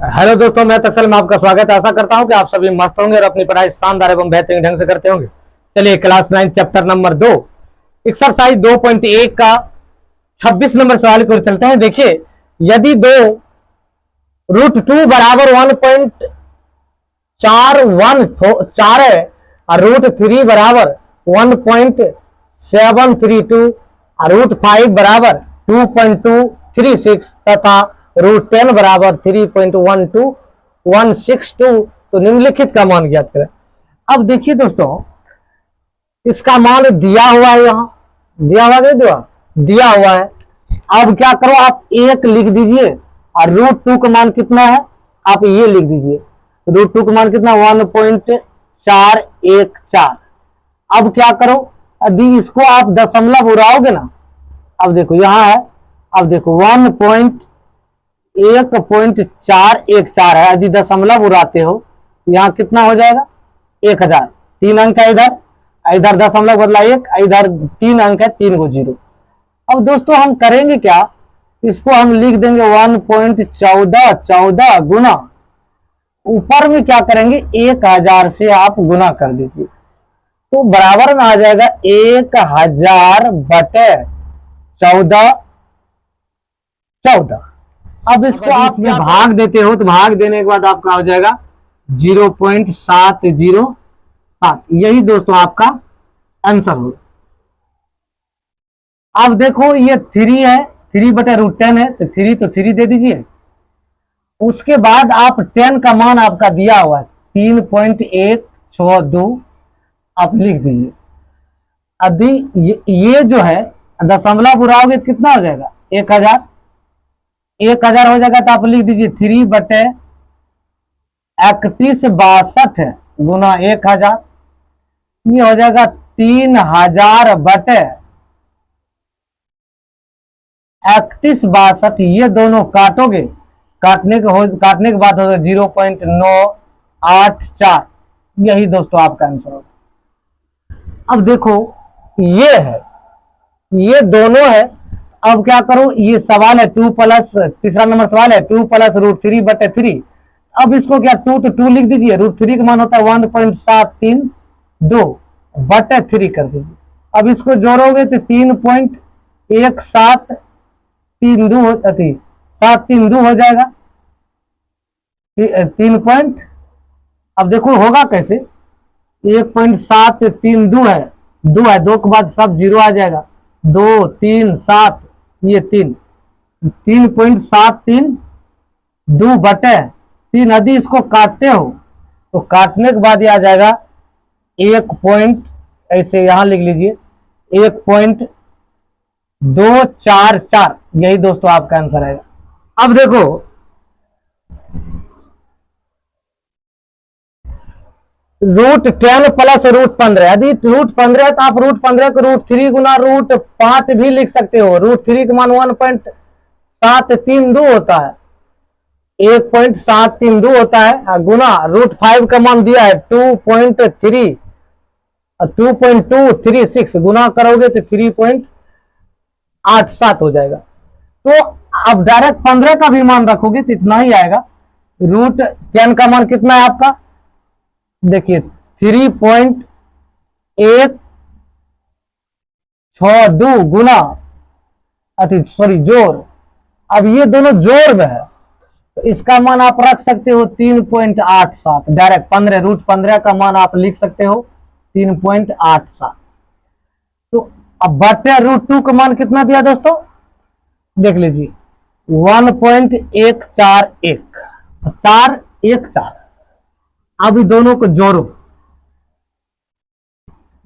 Hello दोस्तों, मैं तक्सल में आपका स्वागत है। आशा करता हूं कि आप सभी मस्त होंगे और अपनी पढ़ाई शानदार एवं बेहतरीन ढंग से करते होंगे। चलिए क्लास 9 चैप्टर नंबर 2 एक्सरसाइज 2.1 का 26 नंबर सवाल की ओर चलते हैं। देखिए, यदि दो √2 बराबर 1.414 है और √3 बराबर 1.732 और √5 बराबर 2.236 तथा √10 बराबर 3.12162, तो निम्नलिखित का मान ज्ञात करें। अब देखिए दोस्तों, इसका मान दिया हुआ है, यहां दिया हुआ नहीं दिया हुआ है। अब क्या करो, आप एक लिख दीजिए और √2 का मान कितना है आप ये लिख दीजिए। √2 का मान कितना 1.414। अब क्या करो, यदि इसको आप दशमलव उड़ाओगे ना, अब देखो यहां है, अब देखो 1.414 है। यदि दशमलव उड़ाते हो यहां कितना हो जाएगा 1000। 3 अंक है इधर, इधर दशमलव बदला 1, इधर 3 अंक है, 3 को 0। अब दोस्तों हम करेंगे क्या, इसको हम लिख देंगे 1.1414 गुना, ऊपर में क्या करेंगे 1000 से आप गुना कर दीजिए, तो बराबर में आ जाएगा 1000/1414। अब इसको आप भाग देते हो तो भाग देने के बाद आपका हो जाएगा 0.707। यही दोस्तों आपका आंसर होगा। अब देखो ये 3 है, 3/√10 है, तो 3 दे दीजिए। उसके बाद आप 10 का मान आपका दिया हुआ है 3.162, आप लिख दीजिए। यदि ये जो है दशमलव उड़ाओगे तो कितना हो जाएगा 1000 हो जाएगा, तो आप लिख दीजिए 3/3162 गुना 1000, ये हो जाएगा 3000/3162। ये दोनों काटोगे, काटने के बाद होगा 0.984। यही दोस्तों आपका आंसर होगा। अब देखो ये है, ये दोनों है। अब क्या करो, ये सवाल है 2 प्लस, तीसरा नंबर सवाल है 2 प्लस √3/3। अब इसको क्या 2 तो 2 लिख दीजिए, √3 का मान होता है 1.732/3 कर दीजिए। अब इसको जोड़ोगे तो 3.1732 हो जाएगा। 3 पॉइंट, अब देखो होगा कैसे, 1.732 है, 2 है, 2 के बाद सब 0 आ जाएगा, 2 3 7, ये 3.732/3। यदि इसको काटते हो तो काटने के बाद ये आ जाएगा 1 पॉइंट, ऐसे यहां लिख लीजिए 1.244। यही दोस्तों आपका आंसर आएगा। अब देखो √10 प्लस √15, यदि √15 तो आप √15 को √3 गुना √5 भी लिख सकते हो। √3 का मान 1.732 होता है, 1.732 होता है, गुना √5 का मान दिया है 2.236, गुना करोगे तो 3.87 हो जाएगा। तो अब डायरेक्ट 15 का भी मान रखोगे तो इतना ही आएगा। √10 का मान कितना है आपका, देखिए 3.162 गुना, जोड़। अब ये दोनों जोड़ में है तो इसका मान आप रख सकते हो 3.87। डायरेक्ट 15 √15 का मान आप लिख सकते हो 3.87। तो अब बटे √2 का मान कितना दिया दोस्तों, देख लीजिए 1.141। अब दोनों को जोड़ो,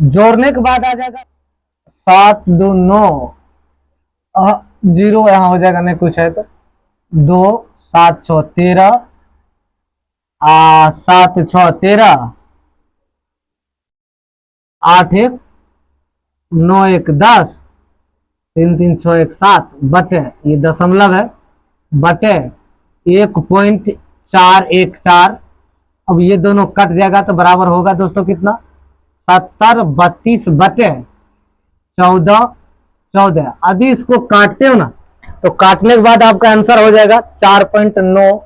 जोड़ने के बाद आ जाएगा 7 2 9, 0 यहां हो जाएगा, नहीं कुछ है तो 2 7 6 13, 7 6 13, 8 1 9 1 10, 3 3 6 1 7 बटे, ये दशमलव है, बटे 1.414। अब ये दोनों कट जाएगा तो बराबर होगा दोस्तों कितना 7032/1414। यदि इसको काटते हो ना तो काटने के बाद आपका आंसर हो जाएगा 4.9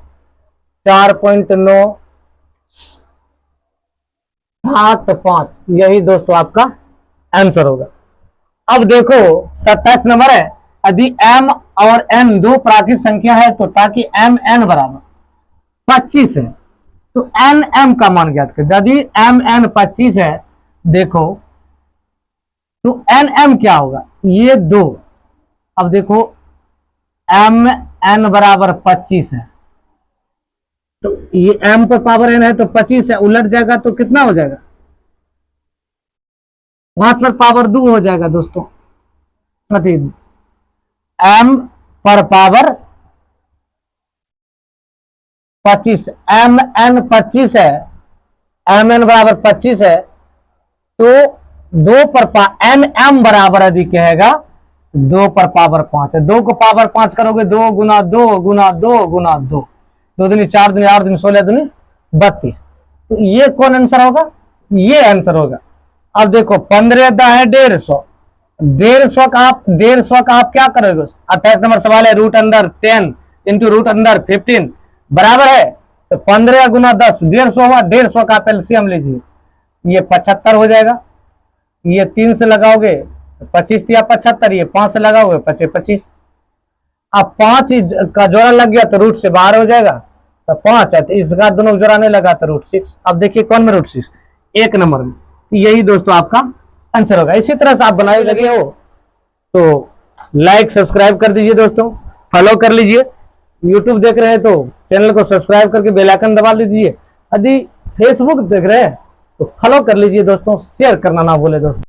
4.975, यही दोस्तों आपका आंसर होगा। अब देखो 27 नंबर है, यदि m और n दो प्राकृत संख्या है तो ताकि m n बराबर 25 है तो n m का मान ज्ञात कर। यदि m n 25 है देखो तो n m क्या होगा, ये 2। अब देखो m n बराबर 25 है तो ये m पर पावर n है तो 25 है, उलट जाएगा तो कितना हो जाएगा, 5 पर पावर 2 हो जाएगा दोस्तों। m पर पावर 25, m n 25 है, m n बराबर 25 है तो 2 पर m m बराबर यदि कहेगा 2 पर पावर 5 है, 2 को पावर 5 करोगे 2 गुना 2 गुना 2 गुना 2, 2 दूनी 4 दूनी 8 दूनी 16 दूनी 32, तो ये कौन आंसर होगा, ये आंसर होगा। अब देखो 15 दा है 150, 150 का आप क्या करोगे, 28 नंबर सवाल है, रूट अंदर 10 इंटू रूट अंदर 15 बराबर है, तो 15 गुना 10 150 हुआ, 150 का आप एलसीएम लीजिए, ये 75 हो जाएगा, ये 3 से लगाओगे 25 या 75, ये 5 से लगाओगे 25, अब 5 का जोड़ा लग गया तो रूट से बाहर हो जाएगा, तो 5 है तो इसका दोनों जोड़ा नहीं लगा तो रूट 6। अब देखिए कौन में रूट 6, 1 नंबर में, यही दोस्तों आपका आंसर होगा। इसी तरह से आप बनाए लगे हो तो लाइक सब्सक्राइब कर दीजिए दोस्तों, फॉलो कर लीजिए, यूट्यूब देख रहे हैं तो चैनल को सब्सक्राइब करके बेल आइकन दबा लीजिए, यदि फेसबुक देख रहे हैं तो फॉलो कर लीजिए दोस्तों, शेयर करना ना भूले दोस्तों।